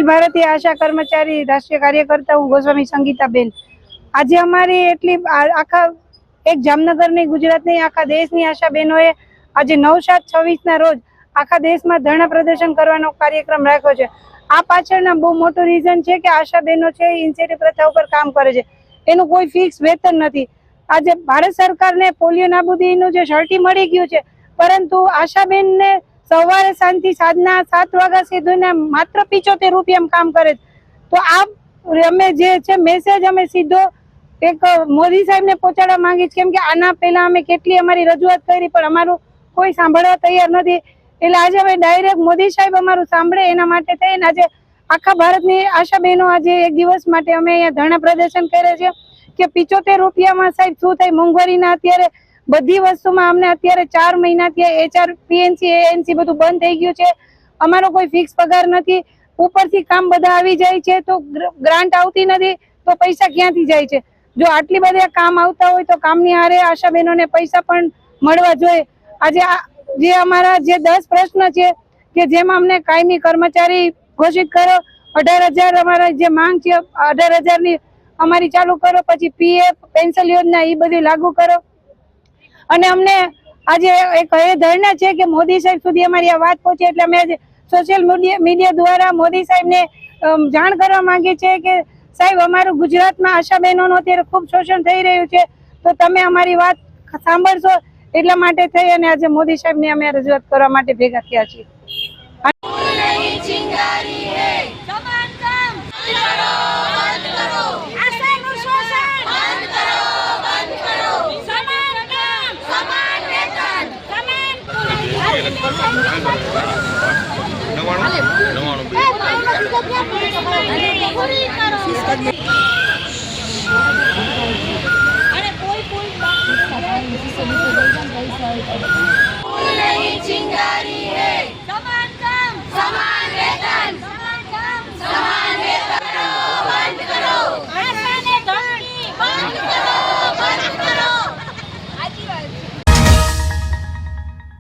ભારતીય આશા કર્મચાरी રાષ્ટ્રીय कार्यकर्ता હું ગોસ્વામી સંગીતાબેન। આજે અમારી એટલી આખા એક જામનગરની ગુજરાતની આખા દેશની આશા બહેનોએ આજે 9/7/26 ના રોજ આખા દેશમાં ધરણા પ્રદર્શન કરવાનો કાર્યક્રમ રાખ્યો છે। આ પાછળના બહુ મોટું રીઝન છે કે આશા બહેનો છે ઇન્સેન્ટિવ પ્રથા ઉપર કામ કરે છે, એનું કોઈ ફિક્સ વેતન નથી। આજે ભારત સરકારને પોલિયો નાબૂદીનું જે સર્ટી મળી ગયું છે, પરંતુ આશાબેનને સવારે સાંજથી સાંજના 7 વાગ્યા સુધીના માત્ર 75 રૂપિયામાં કામ કરે છે। તો આ અમે જે છે મેસેજ અમે સીધો એક મોદી સાહેબને પહોંચાડવા માંગી છે, કેમ કે આના પહેલા અમે કેટલી અમારી રજૂઆત કરી પણ અમારું કોઈ સાંભળવા તૈયાર નથી। એટલે આજે અમે ડાયરેક્ટ મોદી સાહેબ અમારું સાંભળે એના માટે થઈને આજે આખા ભારતની આશા બહેનો આજે એક દિવસ માટે અમે અહીંયા ધરણા પ્રદર્શન કરે છે કે 75 રૂપિયામાં સાહેબ શું થાય? મોંઘવારીના અત્યારે બધી વસ્તુમાં અમને અત્યારે 4 મહિનાથી HR PNC ANC બધું બંધ થઈ ગયું છે। અમારો કોઈ ફિક્સ પગાર નથી, ઉપરથી કામ બધા આવી જાય છે તો ગ્રાન્ટ આવતી નથી, તો પૈસા ક્યાંથી જાય છે? જો આટલી બધા કામ આવતા હોય તો કામની હારે આશા બહેનોને પૈસા પણ મળવા જોઈએ। આજે જે અમારા જે 10 પ્રશ્ન છે કે જેમાં અમને કાયમી કર્મચારી ઘોષિત કરો, 18,000 અમારા જે માંગ છે 18,000 ની અમારી ચાલુ કરો, પછી PF પેન્શન યોજના એ બધી લાગુ કરો। અને અમને આજે એક એ ધરણા છે કે મોદી સાહેબ સુધી અમારી આ વાત પહોંચે, એટલે અમે આજે સોશિયલ મીડિયા દ્વારા મોદી સાહેબને જાણ કરવા માંગીએ છીએ કે સાહેબ અમારું ગુજરાતમાં આશા બહેનોનું અત્યારે ખૂબ શોષણ થઈ રહ્યું છે, તો તમે અમારી વાત સાંભળશો। એટલા માટે થઈ અને આજે મોદી સાહેબને અમે રજૂઆત કરવા માટે ભેગા થયા છીએ। नहीं चिंगारी